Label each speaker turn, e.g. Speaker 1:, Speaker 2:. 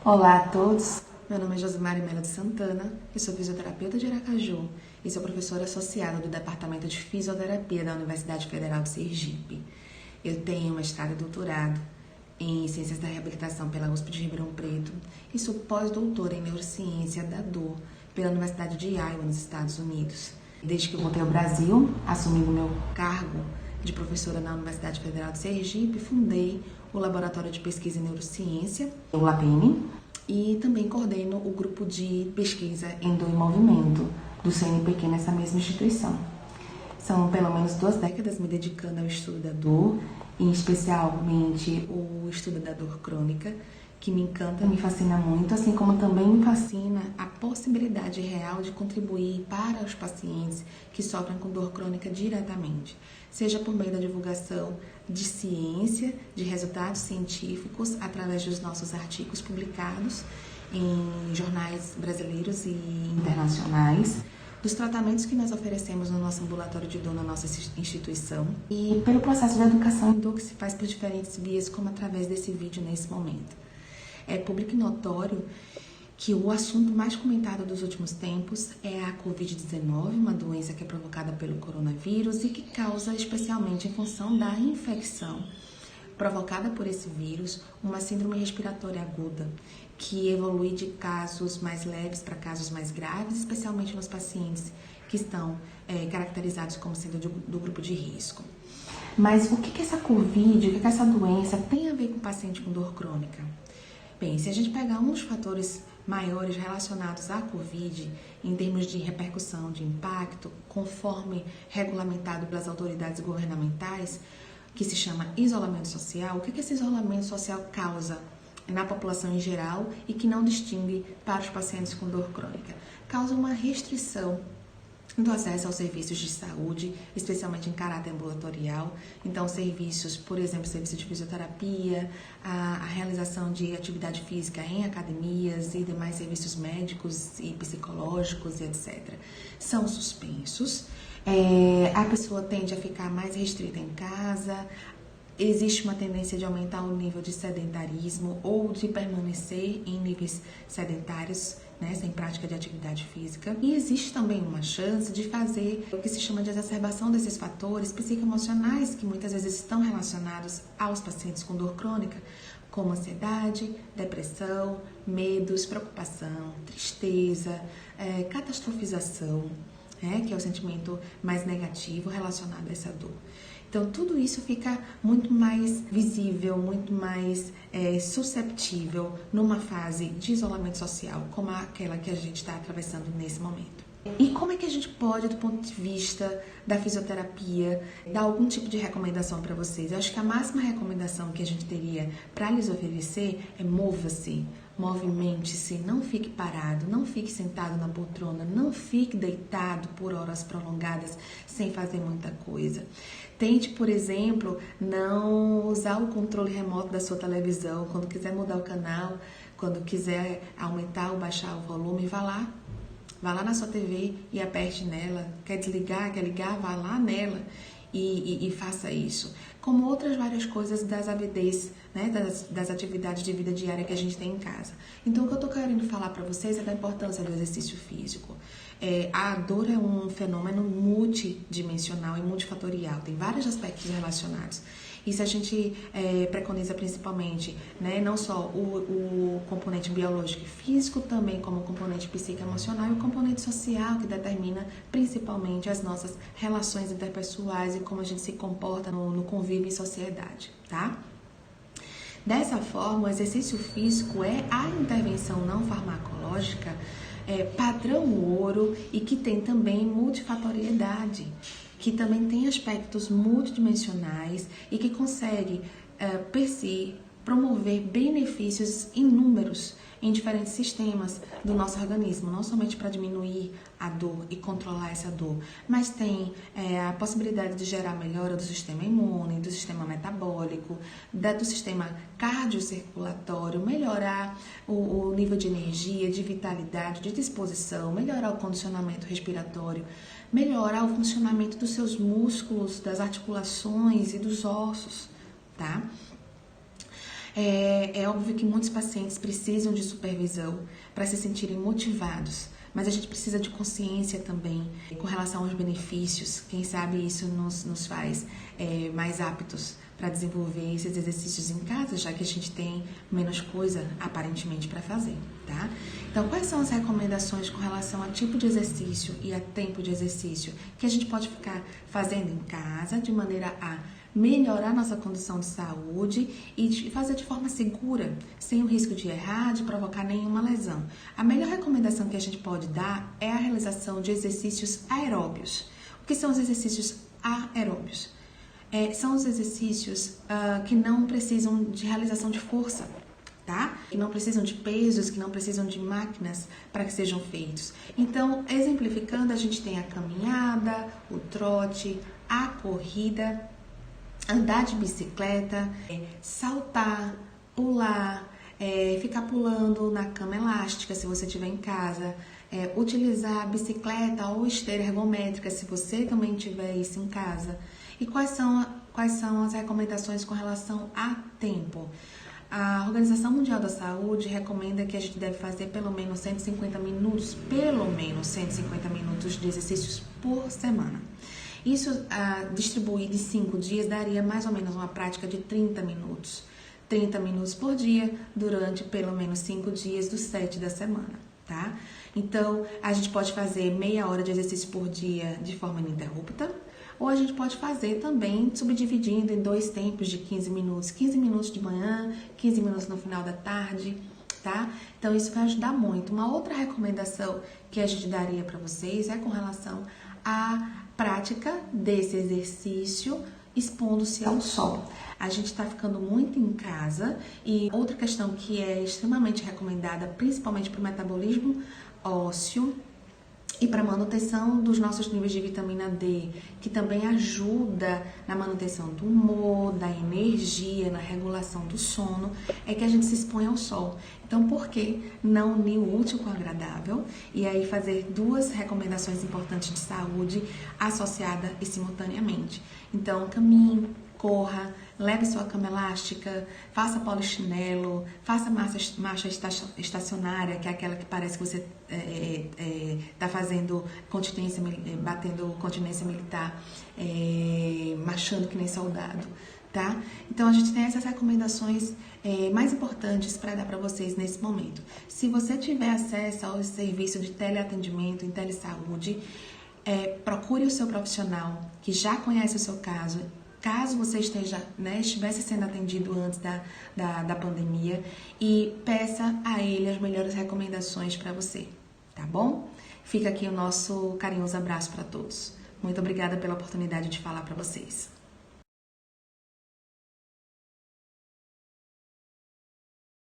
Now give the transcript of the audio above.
Speaker 1: Olá a todos, meu nome é Josimari Melo de Santana, eu sou fisioterapeuta de Aracaju e sou professora associada do Departamento de Fisioterapia da Universidade Federal de Sergipe. Eu tenho mestrado e doutorado em Ciências da Reabilitação pela USP de Ribeirão Preto e sou pós-doutora em Neurociência da Dor pela Universidade de Iowa, nos Estados Unidos. Desde que eu voltei ao Brasil, assumindo meu cargo de professora na Universidade Federal de Sergipe, fundei o Laboratório de Pesquisa em Neurociência, o LAPEN, e também coordeno o grupo de pesquisa em dor e movimento do CNPq nessa mesma instituição. São pelo menos 2 décadas me dedicando ao estudo da dor, e especialmente o estudo da dor crônica, que me encanta, me fascina muito, assim como também me fascina a possibilidade real de contribuir para os pacientes que sofrem com dor crônica diretamente, seja por meio da divulgação de ciência, de resultados científicos, através dos nossos artigos publicados em jornais brasileiros e internacionais, dos tratamentos que nós oferecemos no nosso ambulatório de dor na nossa instituição e pelo processo de educação em dor que se faz por diferentes vias, como através desse vídeo nesse momento. É público e notório que o assunto mais comentado dos últimos tempos é a Covid-19, uma doença que é provocada pelo coronavírus e que causa, especialmente em função da infecção provocada por esse vírus, uma síndrome respiratória aguda, que evolui de casos mais leves para casos mais graves, especialmente nos pacientes que estão caracterizados como sendo do grupo de risco. Mas o que essa Covid, o que essa doença tem a ver com o paciente com dor crônica? Bem, se a gente pegar um dos fatores maiores relacionados à Covid, em termos de repercussão, de impacto, conforme regulamentado pelas autoridades governamentais, que se chama isolamento social, o que esse isolamento social causa na população em geral e que não distingue para os pacientes com dor crônica? Causa uma restrição do acesso aos serviços de saúde, especialmente em caráter ambulatorial. Então, serviços, por exemplo, serviço de fisioterapia, a realização de atividade física em academias e demais serviços médicos e psicológicos e etc. são suspensos. A pessoa tende a ficar mais restrita em casa. Existe uma tendência de aumentar o nível de sedentarismo ou de permanecer em níveis sedentários, sem prática de atividade física. E existe também uma chance de fazer o que se chama de exacerbação desses fatores psicoemocionais que muitas vezes estão relacionados aos pacientes com dor crônica, como ansiedade, depressão, medos, preocupação, tristeza, catastrofização, que é o sentimento mais negativo relacionado a essa dor. Então, tudo isso fica muito mais visível, muito mais susceptível numa fase de isolamento social, como aquela que a gente está atravessando nesse momento. E como é que a gente pode, do ponto de vista da fisioterapia, dar algum tipo de recomendação para vocês? Eu acho que a máxima recomendação que a gente teria para lhes oferecer é mova-se, movimente-se, não fique parado, não fique sentado na poltrona, não fique deitado por horas prolongadas sem fazer muita coisa. Tente, por exemplo, não usar o controle remoto da sua televisão. Quando quiser mudar o canal, quando quiser aumentar ou baixar o volume, vá lá na sua TV e aperte nela. Quer desligar, quer ligar, vá lá nela e faça isso. Como outras várias coisas das AVDs, das atividades de vida diária que a gente tem em casa. Então, o que eu estou querendo falar para vocês é da importância do exercício físico. A dor é um fenômeno multidimensional e multifatorial, tem vários aspectos relacionados. E se a gente preconiza principalmente, não só o componente biológico e físico, também como o componente psicoemocional e o componente social, que determina principalmente as nossas relações interpessoais e como a gente se comporta no convívio em sociedade, tá? Dessa forma, o exercício físico é a intervenção não farmacológica padrão ouro e que tem também multifatoriedade, que também tem aspectos multidimensionais e que consegue, per si, promover benefícios inúmeros em diferentes sistemas do nosso organismo, não somente para diminuir a dor e controlar essa dor, mas tem a possibilidade de gerar melhora do sistema imune, do sistema metabólico, do sistema cardiocirculatório, melhorar o nível de energia, de vitalidade, de disposição, melhorar o condicionamento respiratório, melhorar o funcionamento dos seus músculos, das articulações e dos ossos, tá? É óbvio que muitos pacientes precisam de supervisão para se sentirem motivados, mas a gente precisa de consciência também com relação aos benefícios. Quem sabe isso nos faz mais aptos para desenvolver esses exercícios em casa, já que a gente tem menos coisa aparentemente para fazer, tá? Então, quais são as recomendações com relação a tipo de exercício e a tempo de exercício que a gente pode ficar fazendo em casa de maneira a melhorar nossa condição de saúde e fazer de forma segura, sem o risco de errar, de provocar nenhuma lesão? A melhor recomendação que a gente pode dar é a realização de exercícios aeróbios. O que são os exercícios aeróbios? São os exercícios que não precisam de realização de força, tá? Que não precisam de pesos, que não precisam de máquinas para que sejam feitos. Então, exemplificando, a gente tem a caminhada, o trote, a corrida, andar de bicicleta, saltar, pular, ficar pulando na cama elástica se você estiver em casa, utilizar bicicleta ou esteira ergométrica se você também tiver isso em casa. E quais são as recomendações com relação a tempo? A Organização Mundial da Saúde recomenda que a gente deve fazer pelo menos 150 minutos de exercícios por semana. Isso, distribuído em 5 dias, daria mais ou menos uma prática de 30 minutos. 30 minutos por dia, durante pelo menos 5 dias dos 7 da semana, tá? Então, a gente pode fazer meia hora de exercício por dia de forma ininterrupta, ou a gente pode fazer também subdividindo em 2 tempos de 15 minutos. 15 minutos de manhã, 15 minutos no final da tarde, tá? Então, isso vai ajudar muito. Uma outra recomendação que a gente daria para vocês é com relação à prática desse exercício expondo-se ao sol. A gente está ficando muito em casa e outra questão que é extremamente recomendada, principalmente para o metabolismo ósseo e para a manutenção dos nossos níveis de vitamina D, que também ajuda na manutenção do humor, da energia, na regulação do sono, é que a gente se expõe ao sol. Então, por que não unir o útil com o agradável e aí fazer 2 recomendações importantes de saúde associadas e simultaneamente? Então, caminhe, corra, leve sua cama elástica, faça polichinelo, faça marcha estacionária, que é aquela que parece que você está fazendo continência, batendo continência militar, marchando que nem soldado, tá? Então, a gente tem essas recomendações mais importantes para dar para vocês nesse momento. Se você tiver acesso ao serviço de teleatendimento em telesaúde, procure o seu profissional que já conhece o seu caso. Caso você estivesse sendo atendido antes da pandemia, e peça a ele as melhores recomendações para você, tá bom? Fica aqui o nosso carinhoso abraço para todos. Muito obrigada pela oportunidade de falar para vocês.